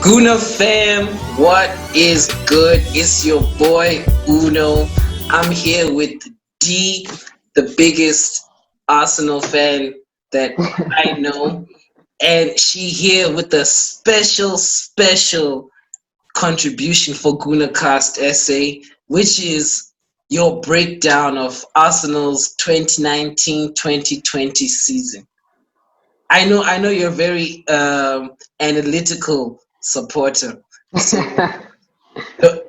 Guna fam, what is good? It's your boy Uno. I'm here with D, the biggest Arsenal fan that I know, and she here with a special contribution for GunaCast essay, which is your breakdown of Arsenal's 2019-2020 season. I know you're a very analytical supporter. So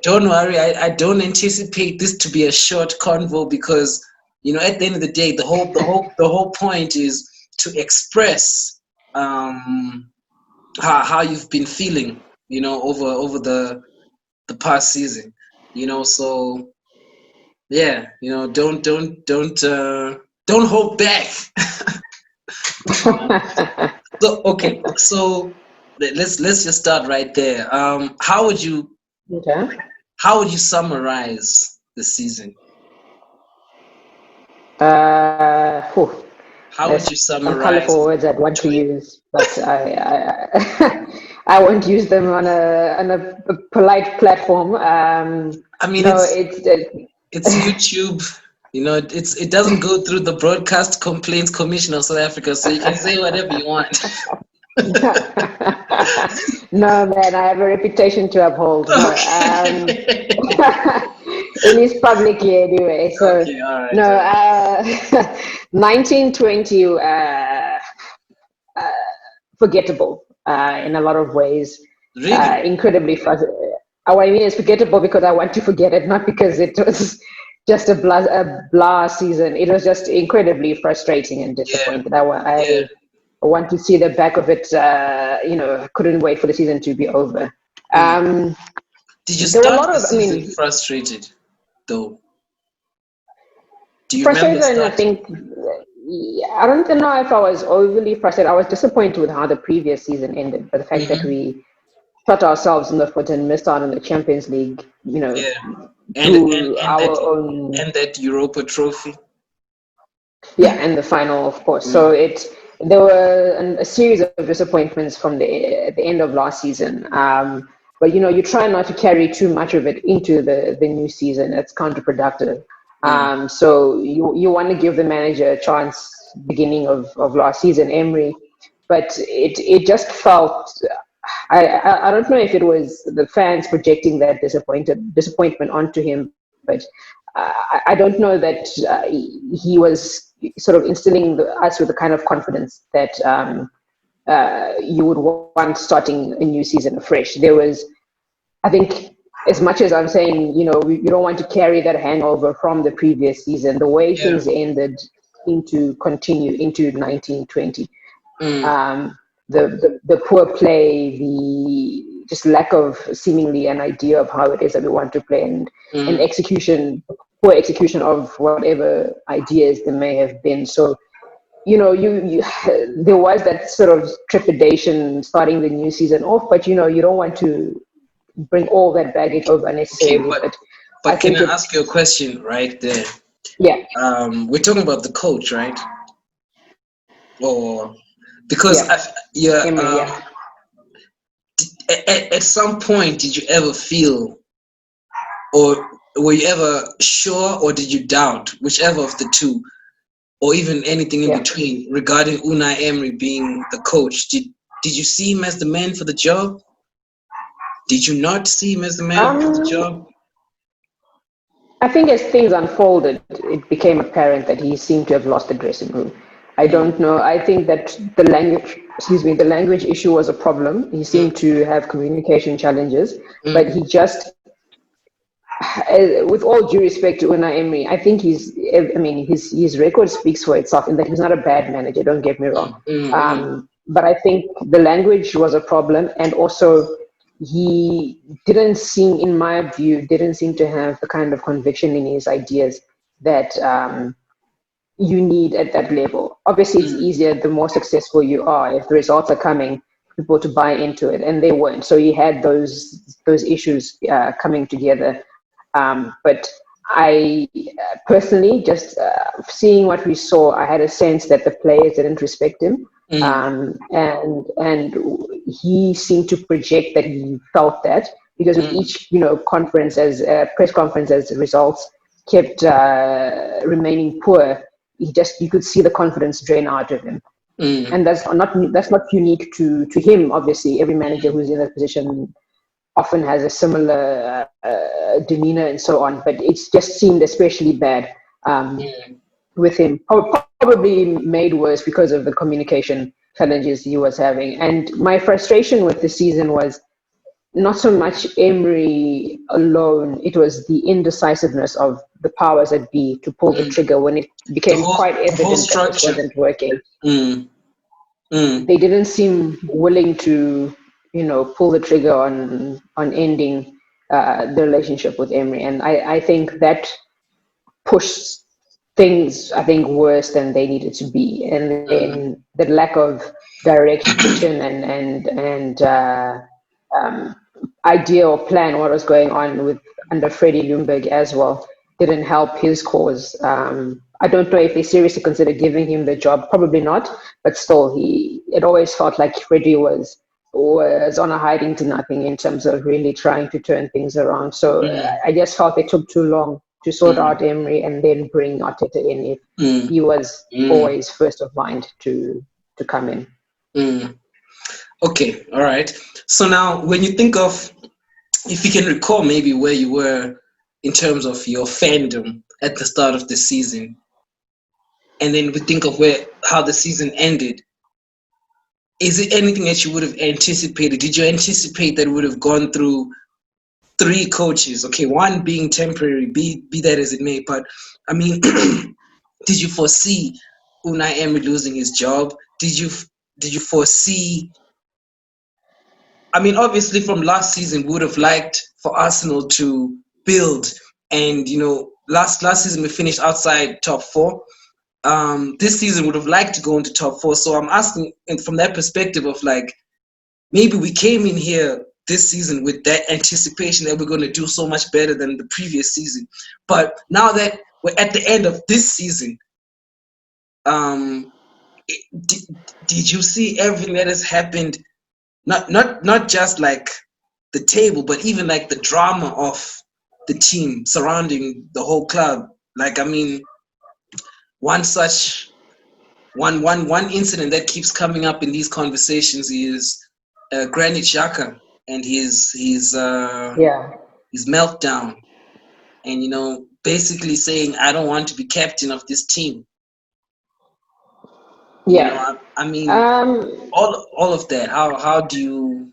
don't worry, I don't anticipate this to be a short convo because at the end of the day the whole point is to express how you've been feeling, over the past season. So yeah, don't hold back. So okay, so let's just start right there. How would you Okay. how would you summarize the season? Whew, How would there's you some colorful summarize words I'd want to 20? use, but I won't use them on a polite platform. I mean, No, it's YouTube. It doesn't go through the Broadcast Complaints Commission of South Africa, so you can say whatever you want. no, man, I have a reputation to uphold. No, Okay. at least publicly anyway. So Okay. All right. no, All right. 1920. Forgettable in a lot of ways. Really? Incredibly frustrating. What I mean is forgettable because I want to forget it, not because it was just a blah season. It was just incredibly frustrating and Yeah. disappointed. Yeah. I want to see the back of it. Couldn't wait for the season to be over. Mm. Um, Did you there were a start lot the of, I season mean, frustrated, though? Do you remember frustrated, and I starting? think yeah, I don't know if I was overly frustrated. I was disappointed with how the previous season ended, but the fact that Mm-hmm. we shot ourselves in the foot and missed out on the Champions League, Yeah. And and through and our that own, and that Europa trophy. yeah, and the final, of course. So Mm. there were a series of disappointments from the end of last season. But you try not to carry too much of it into the new season. It's counterproductive. Mm. So you want to give the manager a chance beginning of last season, Emery, but it just felt. I don't know if it was the fans projecting that disappointment onto him, but I don't know that he was sort of instilling us with the kind of confidence that you would want starting a new season afresh. I think, as much as I'm saying, you don't want to carry that hangover from the previous season, the way Yeah. things ended into continue into 1920. Mm. The poor play, the just lack of seemingly an idea of how it is that we want to play, and Mm. poor execution of whatever ideas there may have been. So you there was that sort of trepidation starting the new season off, but you don't want to bring all that baggage over Okay, unnecessarily. but But I but can think I ask you a question right there? yeah, We're talking about the coach, right? Or because yeah, yeah, Emery, yeah. at some point, did you ever feel, or were you ever sure, or did you doubt, whichever of the two, or even anything in Yeah. between, regarding Unai Emery being the coach? Did you see him as the man for the job? Did you not see him as the man for the Um, job? I think as things unfolded, it became apparent that he seemed to have lost the dressing room. I Mm, don't know. I think that the language issue was a problem. He mm, seemed to have communication challenges, but mm, he just, with all due respect to Unai Emery, I think his record speaks for itself in that he's not a bad manager. Don't get me wrong, mm, mm, but I think the language was a problem, and also he in my view, didn't seem to have the kind of conviction in his ideas that you need at that level. Obviously, it's mm, easier the more successful you are. If the results are coming, people to buy into it, and they weren't. So he had those issues coming together. But I personally, just seeing what we saw, I had a sense that the players didn't respect him. mm, and he seemed to project that he felt that because with mm, each conference as press conference as results kept remaining poor, you could see the confidence drain out of him. mm, And that's not unique to him. Obviously, every manager who's in that position often has a similar demeanor and so on. But it just seemed especially bad mm, with him. Probably made worse because of the communication challenges he was having. And my frustration with the season was not so much Emery alone, it was the indecisiveness of the powers that be to pull the mm. trigger when it The became whole quite the whole evident that this structure. wasn't working. Mm, mm, They didn't seem willing to, pull the trigger on ending the relationship with Emery, and I think that pushed things, I think, worse than they needed to be. And mm, then the lack of direction and idea or plan what was going on with under Freddie Ljungberg as well didn't help his cause. I don't know if they seriously considered giving him the job. Probably not, but still, it always felt like Freddie was on a hiding to nothing in terms of really trying to turn things around. So mm, I just felt it took too long to sort mm, out Emery and then bring Arteta in if mm, he was mm, always first of mind to come in. mm. Okay, all right. So now, when you think of, if you can recall maybe where you were in terms of your fandom at the start of the season, and then we think of where how the season ended, is it anything that you would have anticipated? Did you anticipate that it would have gone through three coaches? Okay, one being temporary, be that as it may, but I mean, did you foresee Unai Emery losing his job? Did you foresee? I mean, obviously, from last season, we would have liked for Arsenal to build, and last season we finished outside top four. This season would have liked to go into top four. So I'm asking, and from that perspective of like, maybe we came in here this season with that anticipation that we're going to do so much better than the previous season. But now that we're at the end of this season, um, did, did you see everything that has happened? Not just like the table, but even like the drama of the team surrounding the whole club. Like, I mean, one such one incident that keeps coming up in these conversations is Granit Xhaka and Yeah, his meltdown, and basically saying, "I don't want to be captain of this team." yeah. I mean, Um, all of that. How do you?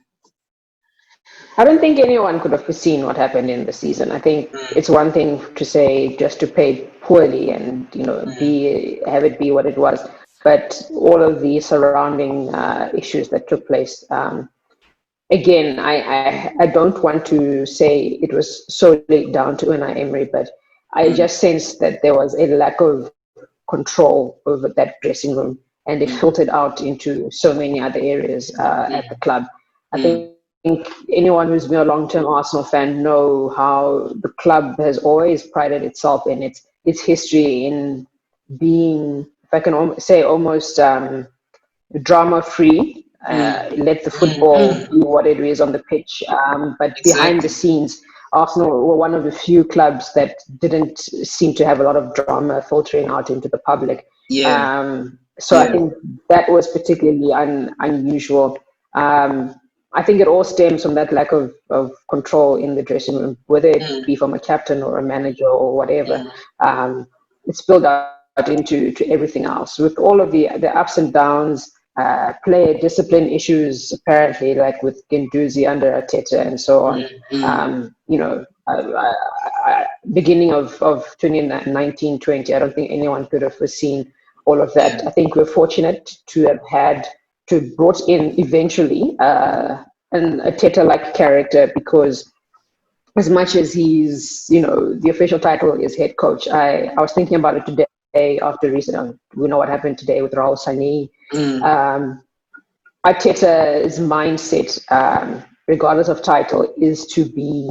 I don't think anyone could have foreseen what happened in the season. I think Mm, it's one thing to say just to play poorly and mm, be have it be what it was, but all of the surrounding issues that took place. Again, I don't want to say it was solely down to Unai Emery, but I mm, just sensed that there was a lack of control over that dressing room, and it mm, filtered out into so many other areas at the mm, club. I mm, think anyone who's been a long-term Arsenal fan know how the club has always prided itself in its history in being, if I can say, almost drama free. mm, Let the mm, football mm. be what it is on the pitch. But behind the Exactly. scenes, Arsenal were one of the few clubs that didn't seem to have a lot of drama filtering out into the public. Yeah. So I Yeah. think that was particularly unusual. I think it all stems from that lack of control in the dressing room, whether it Mm, be from a captain or a manager or whatever. mm, It's spilled out into to everything else with all of the ups and downs, player discipline issues, apparently, like with Gendouzi under Arteta and so on. mm, mm, Beginning of 2019-20, I don't think anyone could have foreseen all of yeah. that. I think we're fortunate to have had to brought in eventually an Arteta-like character because as much as he's, the official title is head coach, I was thinking about it today after recent, we know what happened today with Raul Sani. Mm, Um, Arteta's mindset, regardless of title, is to be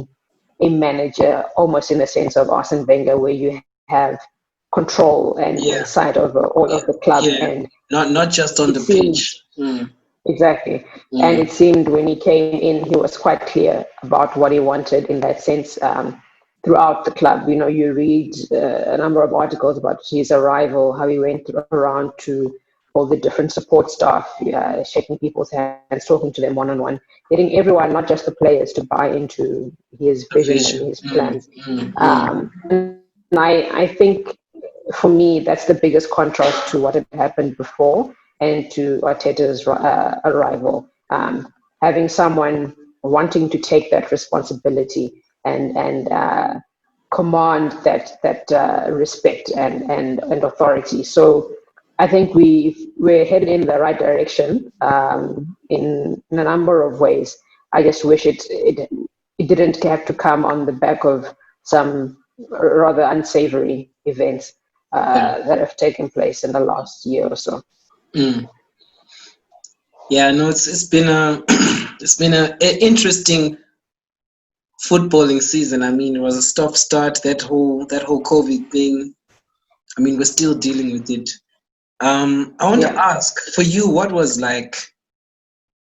a manager, almost in the sense of Arsene Wenger, where you have control Yeah. and sight over all Yeah. of the club. Yeah. And Not just on it the seemed pitch. Mm. exactly, and Mm. it seemed when he came in, he was quite clear about what he wanted in that sense. Throughout the club, you read a number of articles about his arrival, how he went around to all the different support staff, shaking people's hands, talking to them one on one, getting everyone, not just the players, to buy into his The vision and vision. his Mm. plans. Mm. Mm. And I think for me, that's the biggest contrast to what had happened before and to Arteta's arrival. Having someone wanting to take that responsibility and command that respect and authority. So I think we're headed in the right direction in a number of ways. I just wish it didn't have to come on the back of some rather unsavory events Yeah. that have taken place in the last year or so. Mm. Yeah, no, it's been a it's been a interesting footballing season. I mean, it was a stop start, that whole COVID thing. I mean, we're still dealing with it. I want to Yeah. ask for you, what was like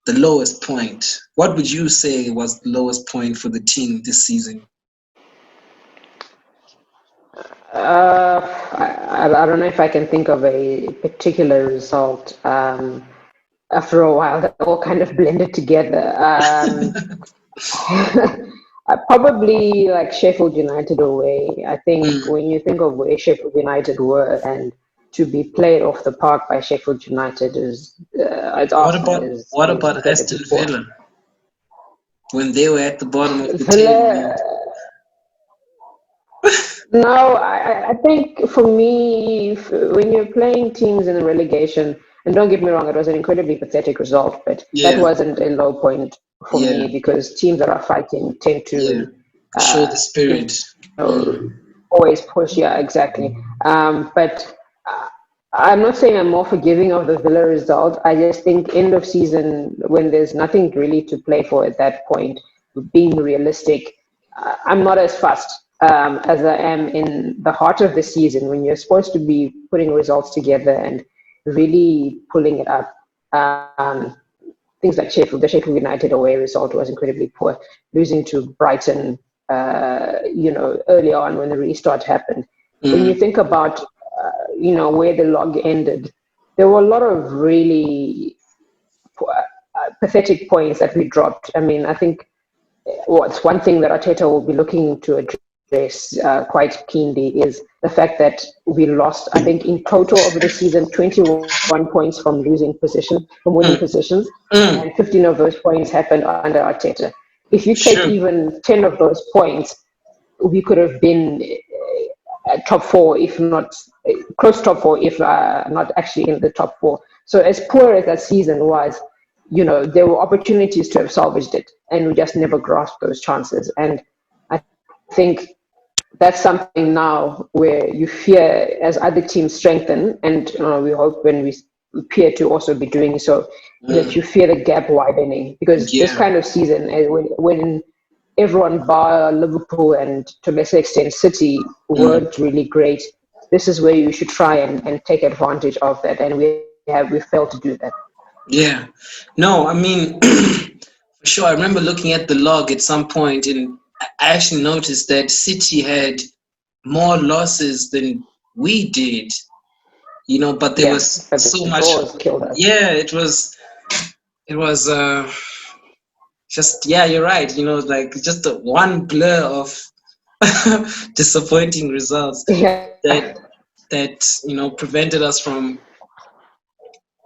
the lowest point? What would you say was the lowest point for the team this season? I don't know if I can think of a particular result. After a while, they all kind of blended together. Probably like Sheffield United away. I think Mm. when you think of where Sheffield United were and to be played off the park by Sheffield United as What Arsenal about what is about incredibly Aston poor. Villa when they were at the bottom of the table? Villa, And no, I think for me, when you're playing teams in the relegation, and don't get me wrong, it was an incredibly pathetic result, but that yeah, wasn't a low point for yeah, me because teams that are fighting tend yeah. to, Show the you spirit. know, Mm. always push. Yeah, exactly. But I'm not saying I'm more forgiving of the Villa result. I just think end of season when there's nothing really to play for at that point, being realistic, I'm not as fussed as I am in the heart of the season when you're supposed to be putting results together and really pulling it up. Um, Things like Sheffield, the Sheffield United away result was incredibly poor. Losing to Brighton, early on when the restart happened. When you Mm. think about, where the log ended, there were a lot of really pathetic points that we dropped. I mean, I think what's one thing that Arteta will be looking to address quite keenly is the fact that we lost, I think, in total over the season, 21 points from losing position, from winning Mm. positions, and Mm. 15 of those points happened under Arteta. If you take Sure. even 10 of those points, we could have been top four, if not close top four, if not actually in the top four. So as poor as that season was, there were opportunities to have salvaged it, and we just never grasped those chances. And I think that's something now where you fear as other teams strengthen, and we hope when we appear to also be doing so, that Mm. you fear the gap widening because this Yeah. kind of season, when everyone bar Liverpool and to a lesser extent City Mm. weren't really great, this is where you should try and take advantage of that, and we failed to do that. Yeah. No, I mean, for sure. I remember looking at the log at some point, and I actually noticed that City had more losses than we did. But there Yeah, was but the so much. draws killed us. Yeah, it was just, yeah, you're right. Like just a one blur of disappointing results Yeah. that prevented us from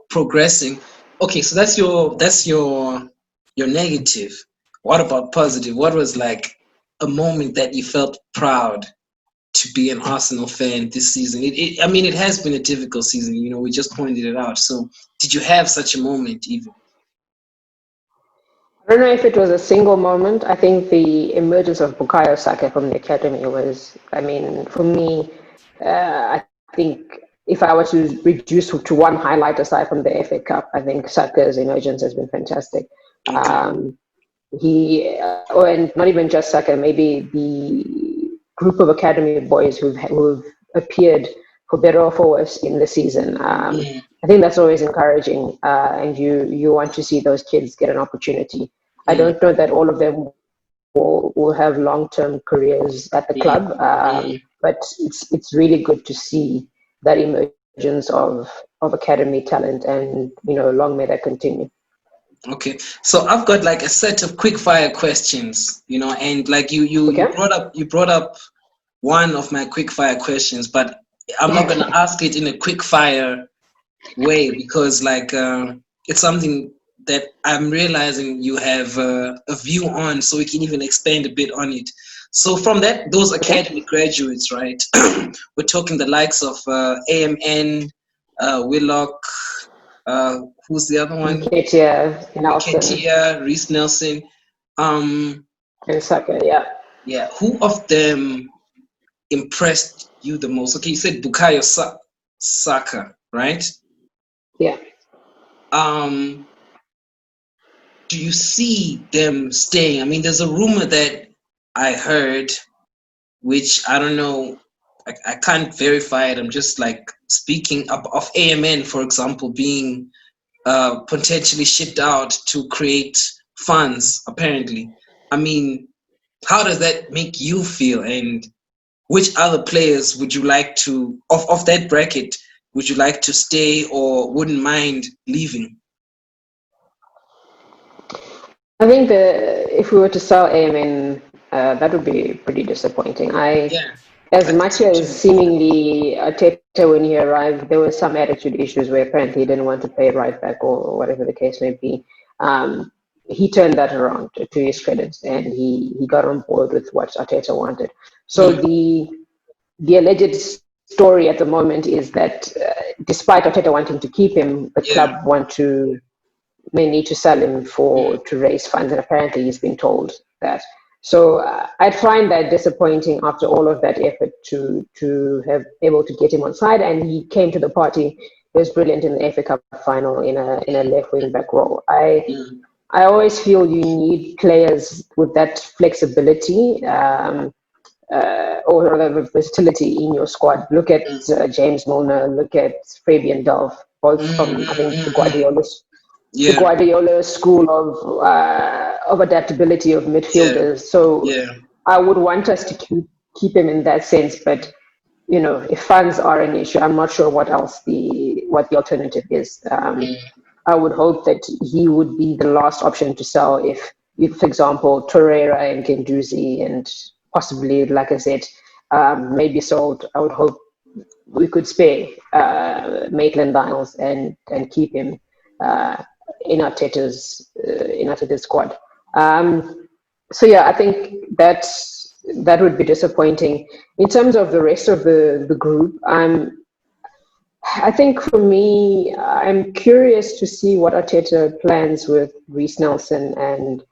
progressing. Okay, so that's your negative. What about positive? What was like a moment that you felt proud to be an Arsenal fan this season? I mean, it has been a difficult season. We just pointed it out. So, did you have such a moment even? I don't know if it was a single moment. I think the emergence of Bukayo Saka from the academy was, I mean, for me, I think if I were to reduce to one highlight aside from the FA Cup, I think Saka's emergence has been fantastic. Okay. Um, and not even just Saka, maybe the group of academy boys who've appeared for better or for worse in the season. mm, I think that's always encouraging, and you want to see those kids get an opportunity. I mm, don't know that all of them will have long-term careers at the mm, club, mm. but it's really good to see that emergence of academy talent, and long may that continue. Okay, so I've got like a set of quick fire questions, and like you Okay. brought up one of my quick fire questions, but I'm not gonna ask it in a quick fire way because like it's something that I'm realizing you have a view on, so we can even expand a bit on it. So from those Okay. academy graduates, right? We're talking the likes of AMN, Willock, uh, who's the other one? Katia, Nelson, Ketia, Reese Nelson. Um, and Saka. Yeah. yeah, who of them impressed you the most? Okay, you said Saka, right? Yeah. Um, do you see them staying? I mean, there's a rumor that I heard, which I don't know, I can't verify it. I'm just like speaking of AMN, for example, being potentially shipped out to create funds, apparently. I mean, how does that make you feel? And which other players would you like to, of that bracket, would you like to stay or wouldn't mind leaving? I think if we were to sell AMN, that would be pretty disappointing. Yeah, As I think much so as too. seemingly Arteta, when he arrived, there were some attitude issues where apparently he didn't want to pay right back or whatever the case may be. Um, he turned that around to his credit, and he got on board with what Arteta wanted. So Mm, the alleged story at the moment is that despite Arteta wanting to keep him, the yeah. club may need to sell him to raise funds, and apparently he's been told that. So I'd find that disappointing after all of that effort to have able to get him on side, and he came to the party. He was brilliant in the FA Cup final in a left wing back role. Mm, I always feel you need players with that flexibility. Or rather versatility in your squad. Look at mm, James Milner, look at Fabian Delph, both mm, from I mm, think mm, mm. The Yeah, Guardiola school of adaptability of yeah, midfielders. So yeah. I would want us to keep him in that sense, but if funds are an issue, I'm not sure what the alternative is. Mm, I would hope that he would be the last option to sell if for example, Torreira and Genduzi and possibly, like I said, maybe sold. I would hope we could spare Maitland Niles and keep him uh, in Arteta's squad. So yeah, I think that would be disappointing. In terms of the rest of the group, I think for me, I'm curious to see what Arteta plans with Reece Nelson and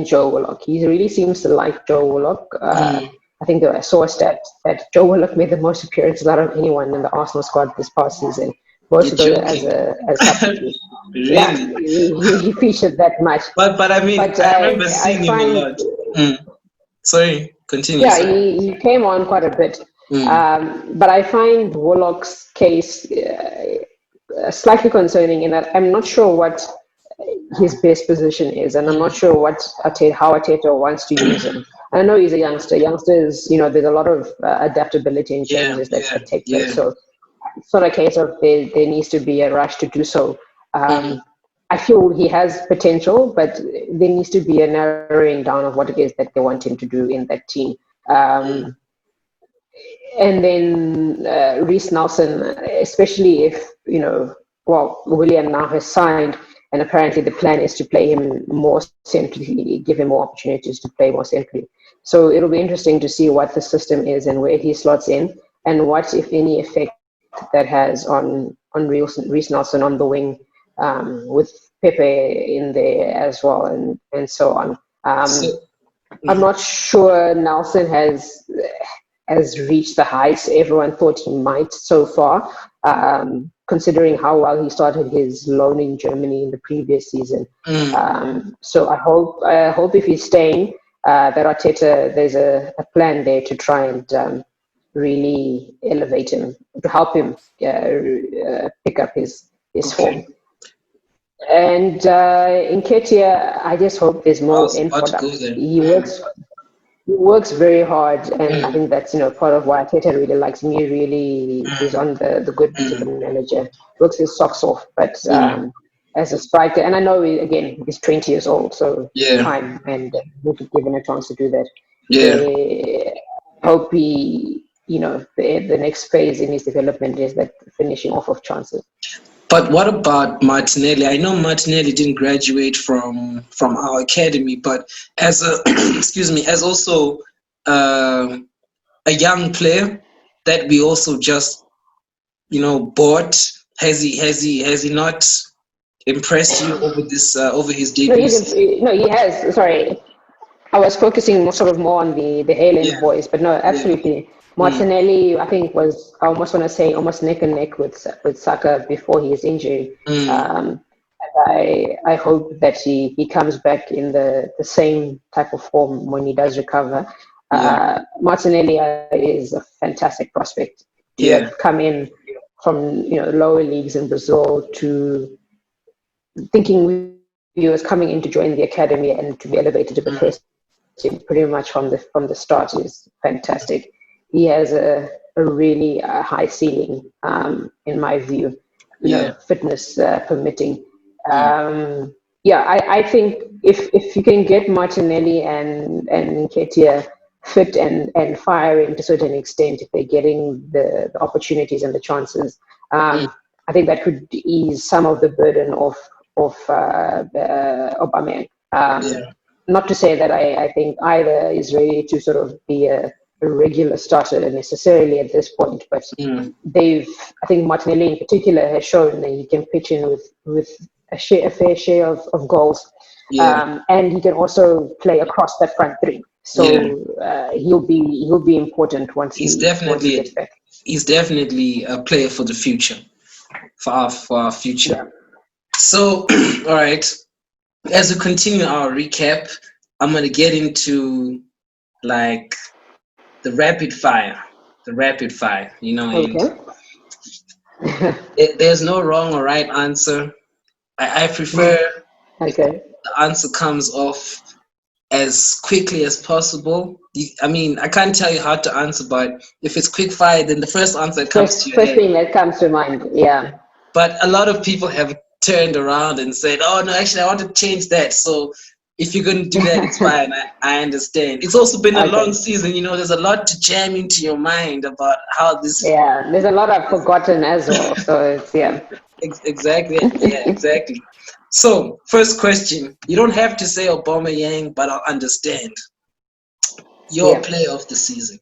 Joe Willock. He really seems to like Joe Willock. mm. I think I saw a stat that Joe Willock made the most appearances out of anyone in the Arsenal squad this past season. Most You're of those as joking. a substitute. Yeah, Really? he featured that much. But I mean, But I remember I seeing him a find lot. Mm. Sorry, continue. yeah, Sorry. he came on quite a bit. Mm. But I find Warlock's case slightly concerning in that I'm not sure what his best position is, and I'm not Mm. sure how Ateta wants to use him. I know he's a youngster. Youngsters, there's a lot of adaptability and Yeah, changes yeah, that take place. yeah. So it's not a case of there needs to be a rush to do so. Mm. I feel he has potential, but there needs to be a narrowing down of what it is that they want him to do in that team. Um, Mm. and then Reese Nelson, especially if, well, William now has signed, and apparently the plan is to play him more centrally, give him more opportunities to play more centrally. So it'll be interesting to see what the system is and where he slots in, and what, if any, effect that has on Reese Nelson on the wing, with Pepe in there as well, and so on. So, I'm mm, not sure Nelson has reached the heights everyone thought he might so far, considering how well he started his loan in Germany in the previous season. mm, So I hope if he's staying, that Arteta, there's a plan there to try and really elevate him, to help him pick up his form. Okay. And in Ketia, I just hope there's I more was end about to go product. there. He works very hard, and I Mm, think that's part of why Ketia really likes me. Really, he's mm, on the good books of the mm, manager. Works his socks off, but mm. as a striker, and I know again he's 20 years old, so Yeah, time and need to give him a chance to do that. yeah. They hope the next phase in his development is that finishing off of chances. But what about Martinelli? I know Martinelli didn't graduate from our academy, but as a excuse me, as also um a young player that we also just bought. Has he not impressed you over this over his No, debut season? no, he has. Sorry, I was focusing more on the Highland Yeah, boys, but no, yeah. absolutely. Mm, Martinelli, I think, was, I almost want to say, almost neck and neck with Saka before his injury. mm, Um, I hope that he comes back in the same type of form when he does recover. yeah, Martinelli is a fantastic prospect to yeah. have come in from lower leagues in Brazil to thinking he was coming in to join the academy and to be elevated to the Mm, first team pretty much from the start is fantastic. He has a really high ceiling, in my view, yeah. fitness permitting. Mm, Yeah, I think if you can get Martinelli and Nketiah fit and firing to a certain extent, if they're getting the opportunities and the chances, mm, I think that could ease some of the burden of Aubameyang. yeah. Not to say that I think either is ready to sort of be a regular starter necessarily at this point, but Mm, I think Martinelli in particular has shown that he can pitch in with a fair share of goals, yeah. and he can also play across that front three. Yeah. So he'll be important He's once he definitely gets back. he's definitely a player for the future, for our future. Yeah. So, all right. As we continue our recap, I'm gonna get into like the rapid fire, the rapid fire. And Okay. there's no wrong or right answer. I prefer if Okay. the answer comes off as quickly as possible. I mean, I can't tell you how to answer, but if it's quick fire, then the first answer that comes to your First head. thing that comes to mind. Yeah. But a lot of people have turned around and said, "Oh no, actually, I want to change that." So if you're going to do that, it's fine. I understand. It's also been a long Okay. season. There's a lot to jam into your mind about how this Yeah. There's a lot I've forgotten as well. So it's yeah. exactly. Yeah, exactly. So first question. You don't have to say Obama Yang, but I'll understand. Your Yeah. player of the season.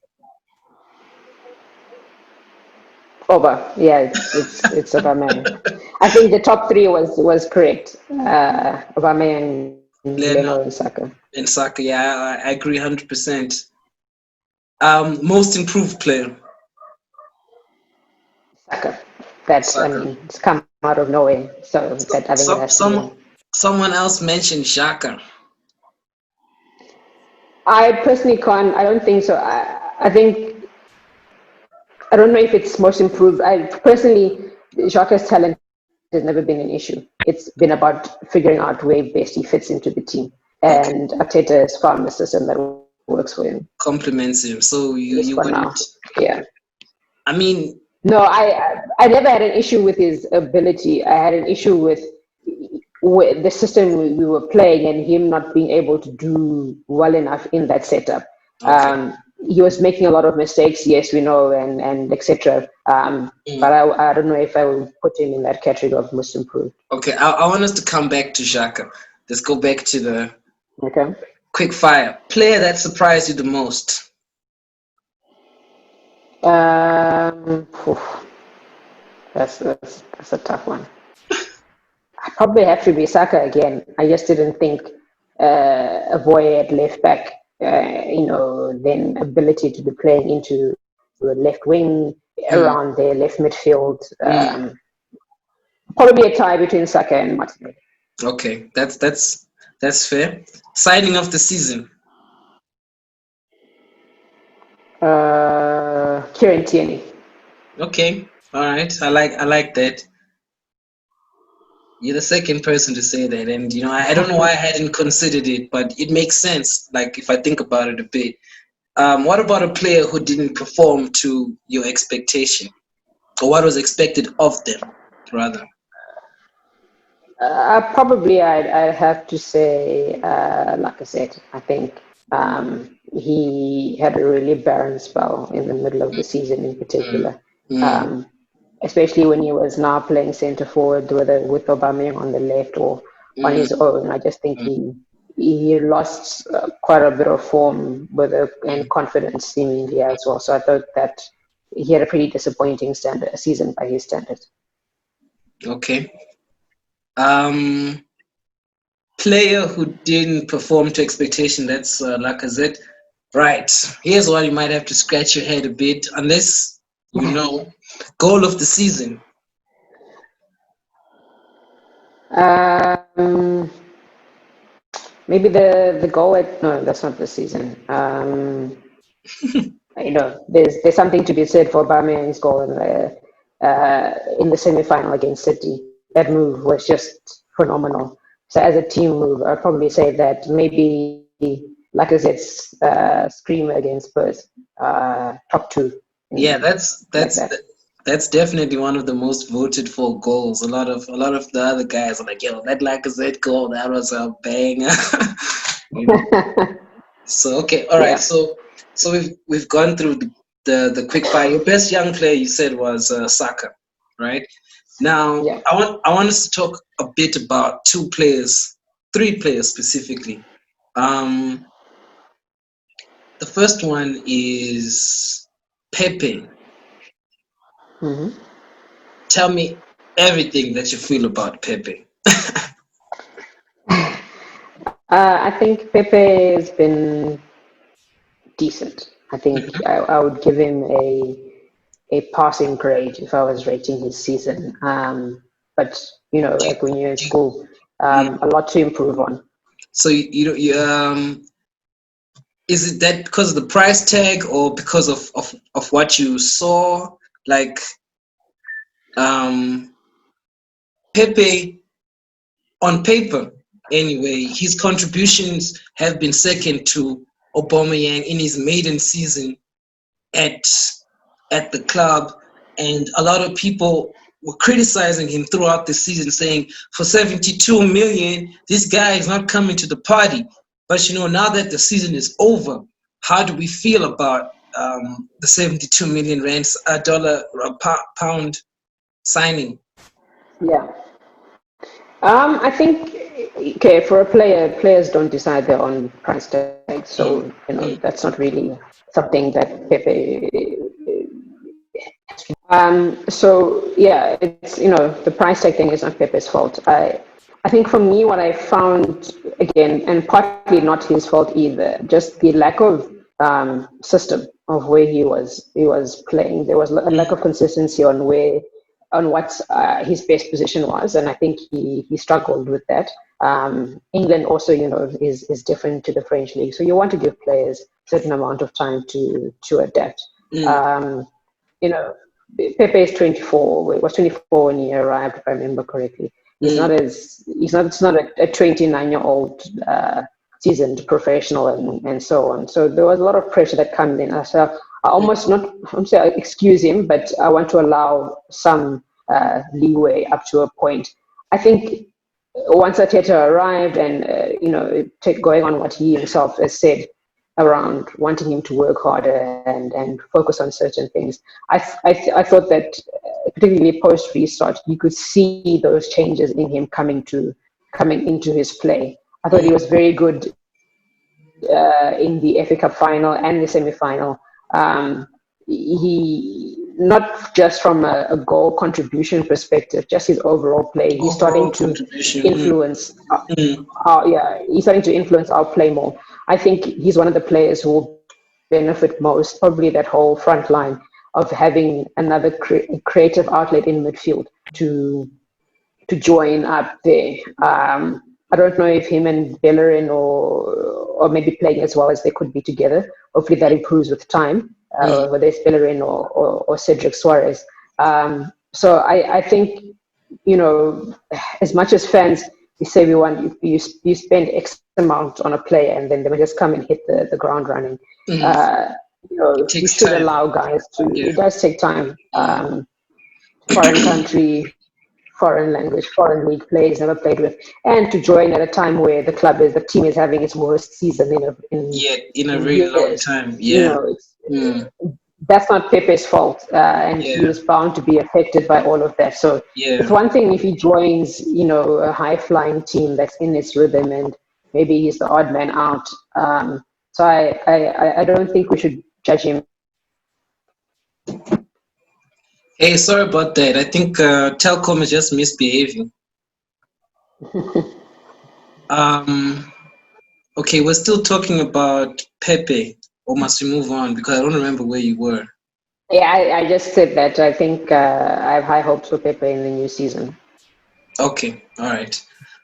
Over. Yeah. It's Aubameyang. I think the top three was correct. Aubameyang, Leno Leno, and Saka. and Saka. Yeah, I agree 100%. Most improved player. Saka. That I Saka. mean, it's come out of nowhere. So that I think that Some, has to be him. someone else mentioned Shaka. I personally can't. I don't think so. I think I don't know if it's most improved. I personally, Xhaka's talent has never been an issue. It's been about figuring out where best he fits into the team. Okay, And Arteta has found the system that works for him, compliments him. So at least you for now. wouldn't. Yeah. I mean, No, I never had an issue with his ability. I had an issue with the system we were playing and him not being able to do well enough in that setup. okay. He was making a lot of mistakes, yes, we know, and etc. But Mm, I don't know if I would put him in that category of most improved. okay, I want us to come back to Shaka. Let's go back to the Okay. quick fire. Player that surprised you the most. Phew, that's a tough one. I probably have to be Saka again. I just didn't think a boy at left back, then ability to be playing into a left wing Mm, around their left midfield. mm, Probably a tie between Saka and Martinelli. okay, that's fair. Signing of the season. Uh, Kieran Tierney. Okay, all right. I like that. You're the second person to say that, and I don't know why I hadn't considered it, but it makes sense. Like if I think about it a bit. What about a player who didn't perform to your expectation, or what was expected of them, rather? Probably I'd have to say, like I said, I think he had a really barren spell in the middle of the season in Mm, particular. mm, Um, Especially when he was now playing centre forward, whether with Aubameyang on the left or on mm, his own. I just think mm, he lost quite a bit of form and mm. confidence seemingly as well. So I thought that he had a pretty disappointing season by his standards. Okay. Um, Player who didn't perform to expectation. That's Lacazette. Right. Here's why you might have to scratch your head a bit, unless you know goal of the season. Um, Maybe the goal at no, that's not the season. There's something to be said for Aubameyang's goal in the semi-final against City. That move was just phenomenal. So as a team move, I'd probably say that maybe Lacazette's screamer against Spurs, top two Yeah, in that's like that's that. that's definitely one of the most voted for goals. A lot of the other guys are like, yo, that Lacazette goal, that was a banger. you know. So okay, all right. Yeah, So we've gone through the quick fire. Your best young player you said was Saka, right? Now yeah. I want us to talk a bit about two players, three players specifically. Um, the first one is Pepe. hmm Tell me everything that you feel about Pepe. I think Pepe has been decent. I think I would give him a passing grade if I was rating his season. But Do you, like when you're in do school, you, a lot to improve on. so is it that because of the price tag or because of what you saw? Like um, Pepe on paper, anyway, his contributions have been second to Aubameyang in his maiden season at at the club, and a lot of people were criticizing him throughout the season, saying for 72 million, this guy is not coming to the party. But now that the season is over, how do we feel about the 72 million rands, a dollar, a pound signing? Yeah. I think okay for a player, players don't decide their own price tag, so Mm, mm, that's not really something that Pepe. So yeah, it's the price tag thing is not Pepe's fault. I think for me, what I found again, and partly not his fault either, just the lack of system of where he was playing. There was a lack of consistency on what his best position was, and I think he struggled with that. England also, is different to the French league, so you want to give players a certain amount of time to adapt. mm, Um, you know, Pepe is 24. Was 24 when he arrived, if I remember correctly. mm. It's not a 29-year-old seasoned professional and so on. So there was a lot of pressure that comes in. So I almost not, I'm saying I excuse him, but I want to allow some leeway up to a point. I think once Ateta arrived and going on what he himself has said around wanting him to work harder and focus on certain things, I thought that particularly post restart, you could see those changes in him coming into his play. I thought he was very good in the FA Cup final and the semi-final. He not just from a goal contribution perspective, just his overall play. He's starting Overall to contribution. influence. Mm, He's starting to influence our play more. I think he's one of the players who will benefit most. Probably that whole front line of having another creative outlet in midfield to to join up there. I don't know if him and Bellerin or maybe playing as well as they could be together. Hopefully that improves with time. mm, whether it's Bellerin or Cedric Suarez. So I think, you know, as much as fans, we say we want you spend X amount on a player and then they may just come and hit the ground running. mm. Uh, you It know, you takes should time. allow guys to. Yeah. It does take time. Mm. Foreign country, foreign language, foreign league players never played with, and to join at a time where the team is having its worst season Yeah, in a in very long years. time. You Yeah. know, Mm. that's not Pepe's fault, and he Yeah. was bound to be affected by all of that. So it's Yeah. one thing if he joins, you know, a high flying team that's in its rhythm, and maybe he's the odd man out. So I don't think we should judge him based on that. Hey, sorry about that. I think Telcom is just misbehaving. Um, okay, we're still talking about Pepe, or must we move on? Because I don't remember where you were. Yeah, I just said that. I think I have high hopes for Pepe in the new season. Okay, all right.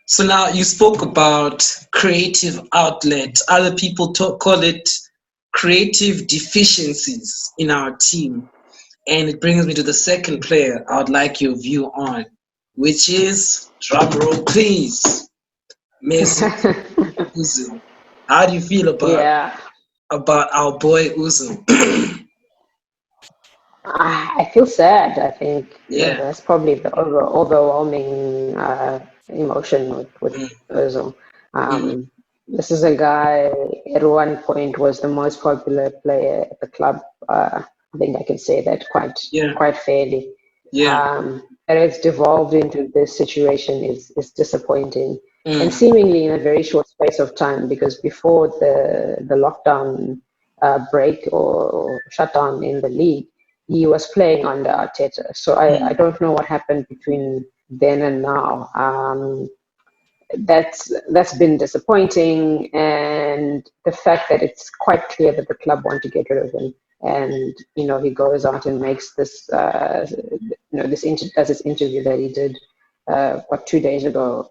So now you spoke about creative outlets. Other people call it creative deficiencies in our team. And it brings me to the second player I would like your view on, which is, drum roll please, Mesut Ozil. How do you feel Yeah, about our boy Ozil? I feel sad. I think Yeah. that's probably the overwhelming emotion with Mm, Ozil. mm, This is a guy at one point was the most popular player at the club. I think I can say that yeah. quite fairly. Yeah. And it's devolved into this situation is disappointing, and Mm, seemingly in a very short space of time. Because before the lockdown break or shutdown in the league, he was playing under Arteta. So I mm. don't know what happened between then and now. That's been disappointing, and the fact that it's quite clear that the club want to get rid of him, and you know he goes out and makes this does this interview that he did 2 days ago.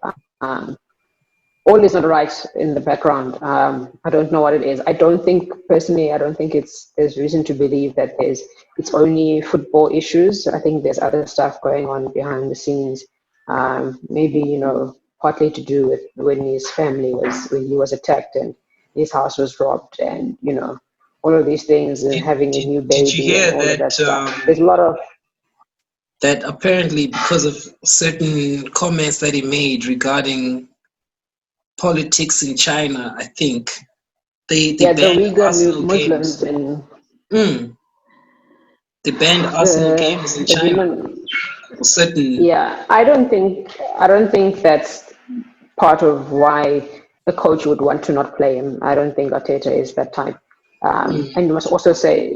All is not right in the background. I don't know what it is. I don't think personally. I don't think there's reason to believe that it's only football issues. I think there's other stuff going on behind the scenes. Maybe partly to do with when he was attacked and his house was robbed, and all of these things, and Did, having a did new did you baby and hear all of that that stuff. There's a lot of that apparently because of certain comments that he made regarding politics in China, I think they yeah, the banned Uyghur Arsenal Muslims games. and Mm, they banned Arsenal games in the China human. for certain. Yeah, I don't think that's part of why the coach would want to not play him. I don't think Arteta is that type. Mm, And you must also say,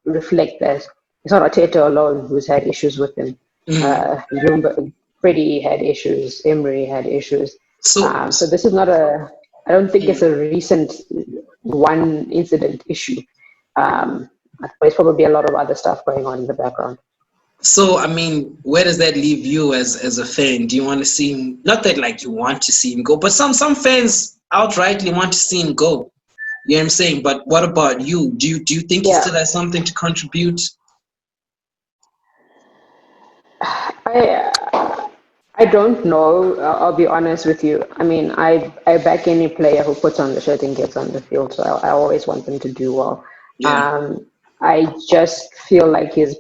reflect that it's not Arteta alone who's had issues with him. mm. Freddie had issues, Emery had issues. So, So this is not I don't think it's mm. a recent one incident issue. Um, there's probably a lot of other stuff going on in the background. So I mean, where does that leave you as a fan? Do you want to see him? Not that like you want to see him go, but some fans outrightly want to see him go. You know what I'm saying? But what about you? Do you think he Yeah, still has something to contribute? I I don't know. I'll be honest with you. I mean, I back any player who puts on the shirt and gets on the field. So I always want them to do well. Yeah. Um, I just feel like his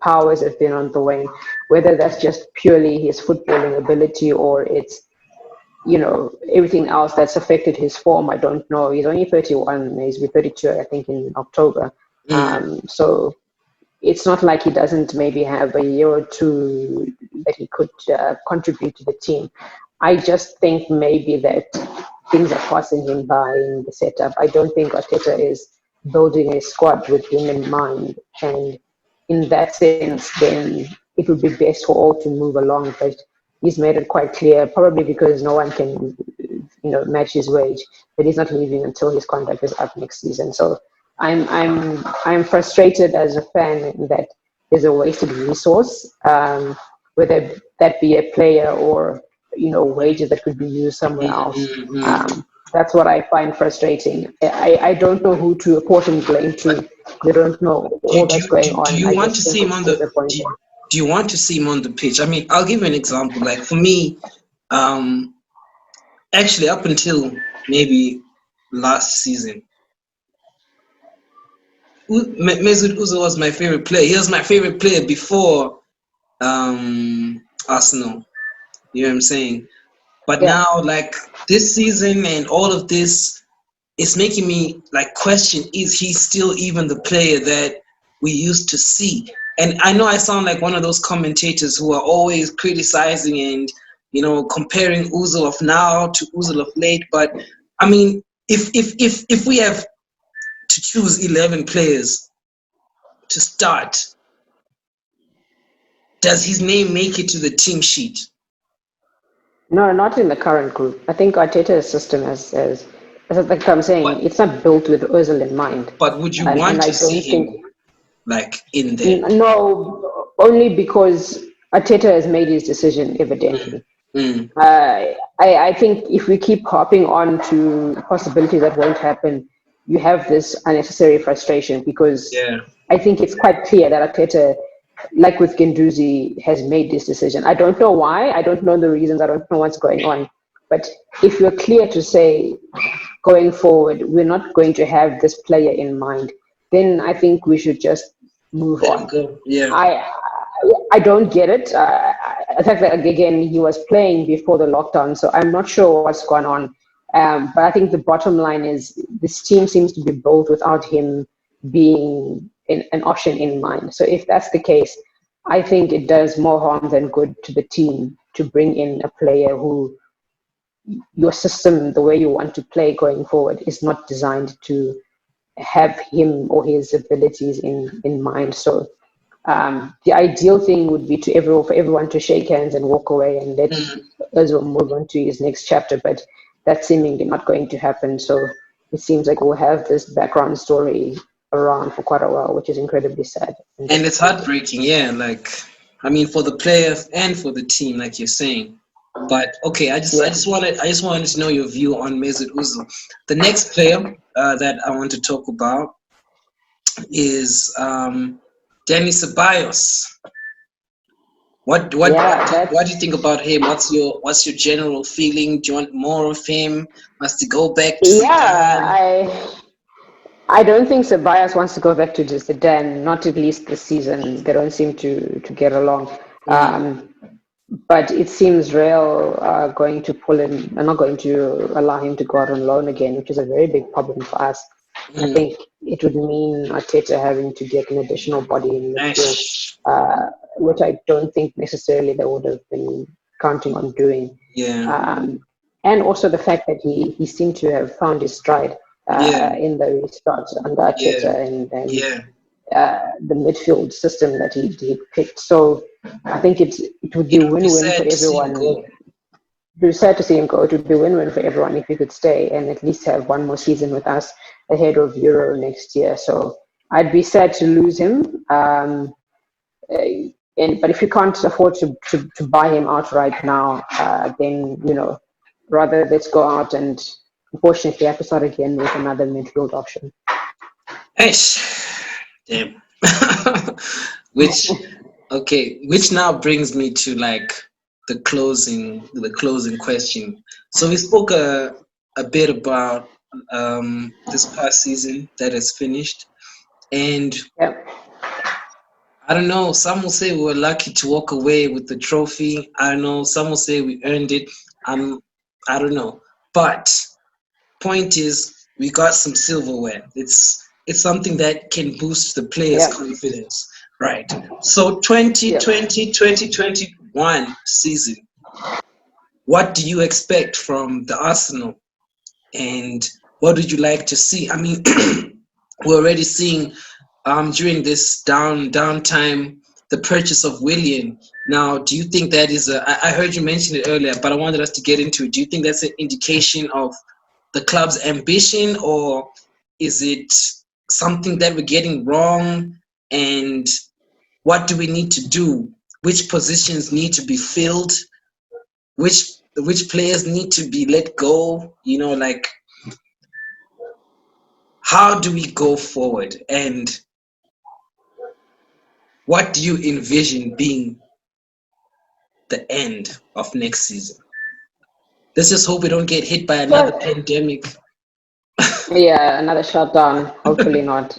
powers have been on the wane. Whether that's just purely his footballing ability or it's everything else that's affected his form. I don't know. He's only 31. He's be 32, I think, in October. Mm, So it's not like he doesn't maybe have a year or two that he could contribute to the team. I just think maybe that things are passing him by in the setup. I don't think Arteta is building a squad with him in mind. And in that sense, then it would be best for all to move along. But he's made it quite clear, probably because no one can, match his wage, that he's not leaving until his contract is up next season. So I'm frustrated as a fan that there's a wasted resource, whether that be a player or wages that could be used somewhere mm, else. mm, mm. That's what I find frustrating. I don't know who to apportion blame to. we don't know Do, all do, that's you- going do, do on. you I want to just see think him it's on the disappointing. do you want to see him on the pitch? I mean, I'll give you an example. Like for me, um, actually up until maybe last season, Mesut Ozil was my favorite player. He was my favorite player before Arsenal. You know what I'm saying? But Yeah. now, like this season and all of this, it's making me like question: is he still even the player that we used to see? And I know I sound like one of those commentators who are always criticizing and comparing Uzil of now to Uzil of late. But I mean, if we have to choose 11 players to start, does his name make it to the team sheet? No, not in the current group. I think Arteta's system as like I'm saying, But it's not built with Ozil in mind, would you and want I to see don't think. him like in there? No, only because Arteta has made his decision, Mm, evidently. mm, I think if we keep harping on to a possibility that won't happen, you have this unnecessary frustration because yeah. I think it's quite clear that Arteta, like with Guendouzi, has made this decision. I don't know why. I don't know the reasons. I don't know what's going on. But if you're clear to say going forward, we're not going to have this player in mind, then I think we should just move Let him on. go. Yeah. I I don't get it. The fact that again he was playing before the lockdown, so I'm not sure what's gone on. But I think the bottom line is this team seems to be built without him being an option in mind. So if that's the case, I think it does more harm than good to the team to bring in a player who your system, the way you want to play going forward, is not designed to have him or his abilities in mind. So the ideal thing would be for everyone to shake hands and walk away and let Mm. Özil move on to his next chapter. But that's seemingly not going to happen. So it seems like we'll have this background story around for quite a while, which is incredibly sad and And it's disappointing. heartbreaking, yeah. Like, I mean, for the players and for the team, like you're saying. But okay, Yeah. I just wanted to know your view on Mesut Ozil. The next player that I want to talk about is Danny Ceballos. Yeah, What do you that's think about him? What's your general feeling? Do you want more of him? Must he go back to yeah. Zidane? I don't think Ceballos wants to go back to just Zidane, not at least this season. They don't seem to get along. Mm, Um, but it seems Real are going to pull him, are not going to allow him to go out on loan again, which is a very big problem for us. I mm. think it would mean Arteta having to get an additional body in midfield, Ash. uh, which I don't think necessarily they would have been counting on doing. Yeah, Um, and also the fact that he seemed to have found his stride yeah, in the restart under yeah, Arteta and yeah. the midfield system that he picked. So I think it would be It would be win-win for sad to see him everyone. go. It would be sad to see him go. It would be win-win for everyone if he could stay and at least have one more season with us ahead of Euro next year. So I'd be sad to lose him. But if you can't afford to buy him outright now, then rather let's go out and unfortunately have to start again with another midfield option. Ash. Damn. which which now brings me to like the closing question. So we spoke a bit about this past season that has finished, and Yeah. I don't know. Some will say we were lucky to walk away with the trophy. I don't know. Some will say we earned it. I'm. I don't know. But point is, we got some silverware. It's something that can boost the players' Yeah. confidence, right? So Yeah. 2020, 2021 season. What do you expect from the Arsenal, and what would you like to see? I mean, we're already seeing during this downtime the purchase of William. Now, do you think that is I heard you mention it earlier, but I wanted us to get into it. Do you think that's an indication of the club's ambition, or is it something that we're getting wrong? And what do we need to do? Which positions need to be filled? Which players need to be let go? Like how do we go forward? And what do you envision being the end of next season? Let's just hope we don't get hit by another But pandemic. yeah, another shutdown. Hopefully not.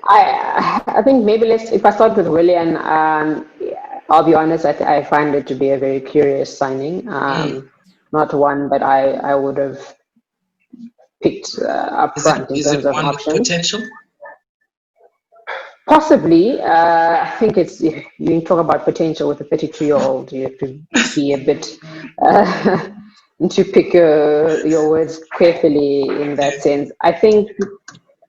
I think maybe let's if I start with Willian. Yeah, I'll be honest. I find it to be a very curious signing. Mm. Not one that I would have picked up Is it front in is terms it of one with options. potential? Possibly, I think it's if you talk about potential with a 32-year-old, you have to be a bit uh, to pick your words carefully in that sense. I think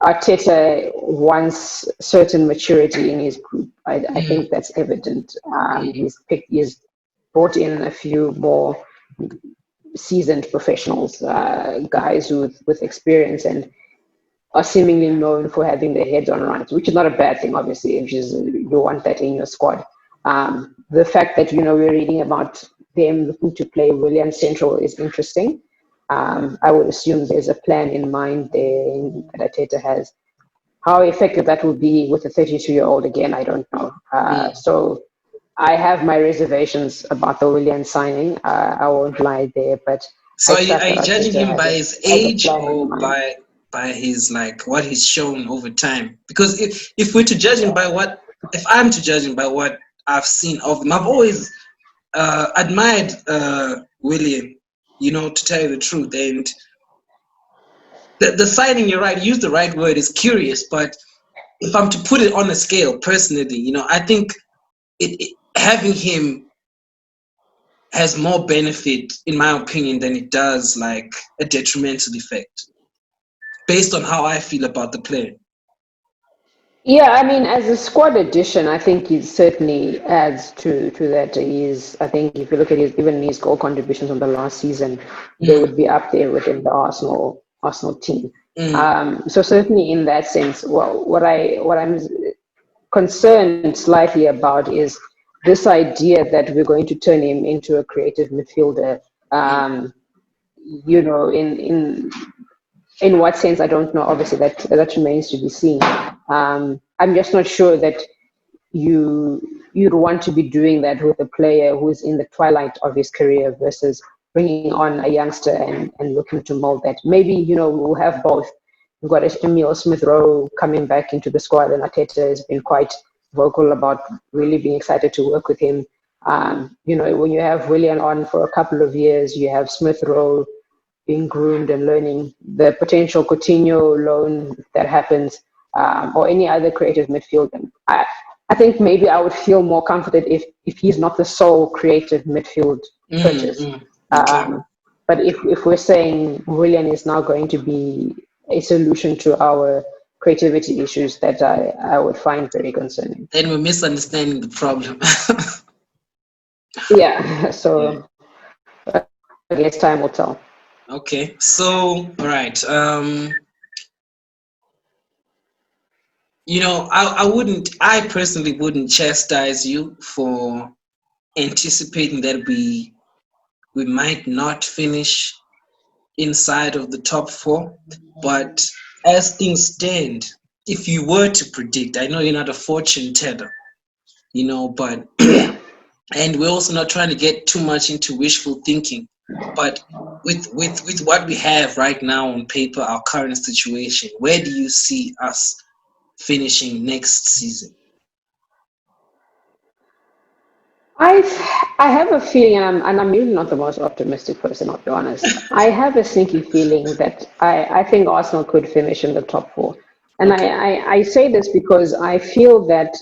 Arteta wants certain maturity in his group. I Mm, think that's evident. mm, He's brought in a few more seasoned professionals, guys with experience and are seemingly known for having their heads on right, which is not a bad thing, obviously, which is you want that in your squad. The fact that, we're reading about them looking to play William Central is interesting. I would assume there's a plan in mind there that Ateta has. How effective that will be with a 32-year-old, again, I don't know. mm. So I have my reservations about the William signing. I won't lie there, but So I are trust that you judging Arteta him by his has a age plan in or mind. by his like what he's shown over time? Because if we're to judge him by what if I'm to judge him by what I've seen of him, I've always admired William, to tell you the truth. And the signing, you're right, use the right word, is curious. But if I'm to put it on a scale, personally, I think having him has more benefit, in my opinion, than it does like a detrimental effect, based on how I feel about the player. Yeah, I mean, as a squad addition, I think he certainly adds to that. I think if you look at his even his goal contributions on the last season, they Mm, would be up there within the Arsenal team. mm, So certainly in that sense, well, what I'm concerned slightly about is this idea that we're going to turn him into a creative midfielder. mm, Um, in what sense, I don't know. Obviously, that remains to be seen. I'm just not sure that you'd want to be doing that with a player who's in the twilight of his career versus bringing on a youngster and looking to mold that. Maybe, we'll have both. We've got Emil Smith Rowe coming back into the squad, and Arteta has been quite vocal about really being excited to work with him. When you have Willian on for a couple of years, you have Smith Rowe being groomed and learning the potential Coutinho loan that happens, or any other creative midfielder. I think maybe I would feel more confident if he's not the sole creative midfield mm, purchase. mm. Okay. Um, but if we're saying Willian is now going to be a solution to our creativity issues, that I would find very concerning. Then we're misunderstanding the problem. Yeah, Yeah. so I guess time will tell. Okay. So, all right. I personally wouldn't chastise you for anticipating that we might not finish inside of the top four. But as things stand, if you were to predict, I know you're not a fortune teller, but Yeah. and we're also not trying to get too much into wishful thinking, but with what we have right now on paper, our current situation, where do you see us finishing next season? I have a feeling, and I'm really not the most optimistic person, I'll be honest. I have a sneaky feeling that I think Arsenal could finish in the top four. And Okay. I say this because I feel that,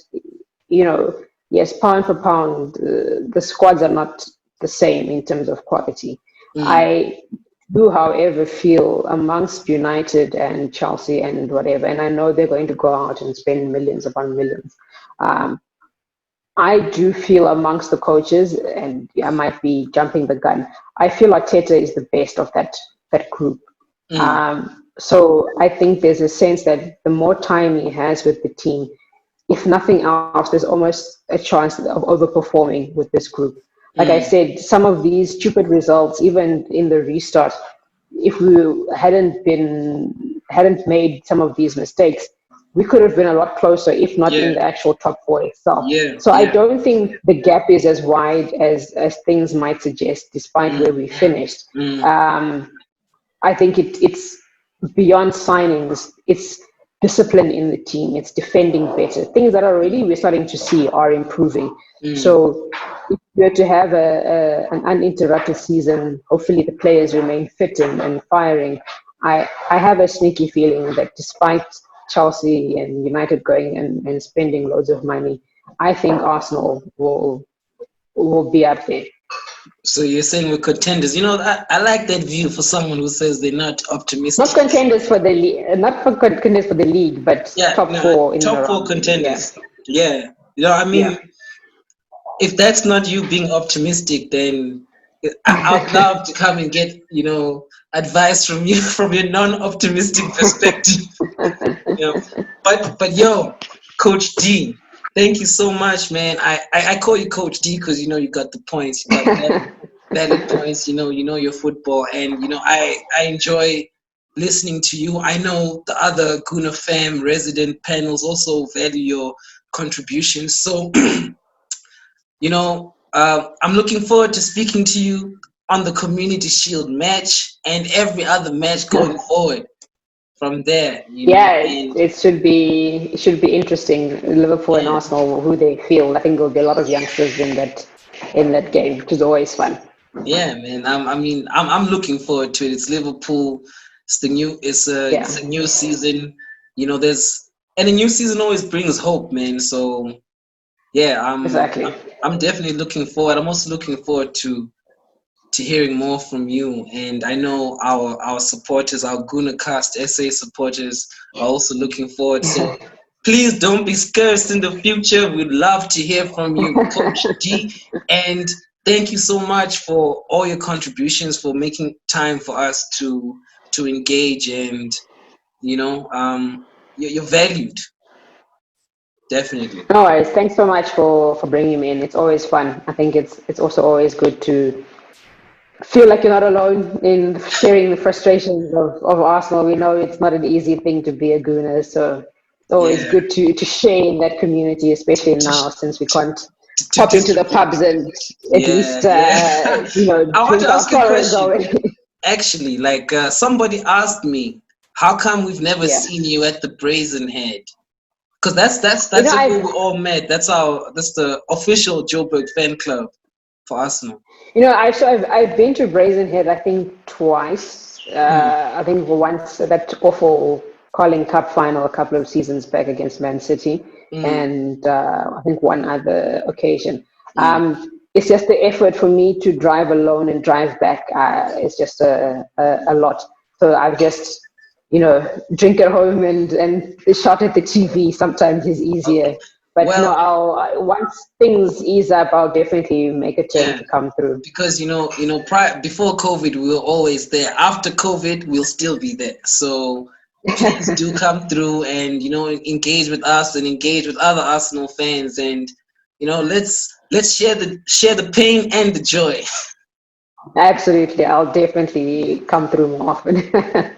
yes, pound for pound, the squads are not the same in terms of quality. Mm, I do, however, feel amongst United and Chelsea and whatever, and I know they're going to go out and spend millions upon millions. Um, I do feel amongst the coaches, and I might be jumping the gun. I feel Arteta is the best of that group. mm, So I think there's a sense that the more time he has with the team, if nothing else, there's almost a chance of overperforming with this group. Like I mm, said, some of these stupid results, even in the restart, if we hadn't made some of these mistakes, we could have been a lot closer, if not in Yeah, the actual top four itself. yeah, So I yeah. don't think the gap is as wide as things might suggest, despite where Mm, we finished. mm, Um, I think it's beyond signings. It's discipline in the team. It's defending better. Things that already we're starting to see are improving. mm. So if we're to have an uninterrupted season, hopefully the players remain fit and firing. I have a sneaky feeling that despite Chelsea and United going and spending loads of money, I think Arsenal will be up there. So you're saying we're contenders. I like that view for someone who says they're not Not optimistic. contenders for the league, not for contenders for the league, but Yeah, top no, four in and top four around. Yeah, contenders. Yeah. I yeah. mean, if that's not you being optimistic, then I'd love to come and get, advice from you from your non-optimistic perspective. You know. But yo, Coach D, thank you so much, man. I call you Coach D because you got the points, you got valid points. You know your football, and I enjoy listening to you. I know the other Guna Fam resident panels also value your contributions. So I'm looking forward to speaking to you on the Community Shield match and every other match going forward from there. Yeah, And it should be interesting. Liverpool and yeah. Arsenal, who they feel. I think there'll be a lot of youngsters in that game, which is always fun. Yeah, man. I'm looking forward to it. It's Liverpool. It's the new. Yeah, It's a new season. There's and a new season always brings hope, man. So yeah, exactly. I'm definitely looking forward. I'm also looking forward to hearing more from you. And I know our supporters, our Gunacast SA supporters, are also looking forward. So please don't be scarce in the future. We'd love to hear from you, Coach D. And thank you so much for all your contributions, for making time for us to engage. And you're valued, definitely. No worries. Thanks so much for bringing me in. It's always fun. I think it's also always good to feel like you're not alone in sharing the frustrations of Arsenal. We know it's not an easy thing to be a Gooner, so it's always Yeah. good to share in that community, especially To, now since we can't to pop into the distribute. pubs and at Yeah, least yeah. I want to drink our ask you a sorrows question. away. Actually, like somebody asked me, how come we've never Yeah, seen you at the Brazen Head? Because that's you know, that's where we all met. That's the official Joburg fan club for Arsenal. I've been to Brazenhead I think twice. Mm, I think once that awful Carling Cup final a couple of seasons back against Man City, mm, and I think one other occasion. mm. It's just the effort for me to drive alone and drive back. It's just a lot. So I've just drink at home and shot at the TV sometimes is Okay. easier. But no, Well, once things ease up, I'll definitely make a turn yeah, to come through. because prior before COVID, we were always there. After COVID, we'll still be there. So please do come through and engage with us and engage with other Arsenal fans, and let's share the pain and the joy. Absolutely, I'll definitely come through more often.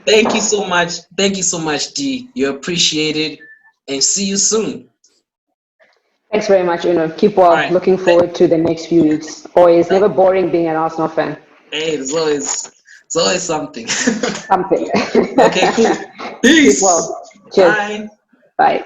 Thank you so much. Thank you so much, D. You're appreciated, and see you soon. Thanks very much, Uno. Keep All well. right. Looking forward to the next few weeks. Always never boring being an Arsenal fan. Hey, it's always something. Something. Okay, cool. Keep Peace. well. Cheers. Bye. Bye.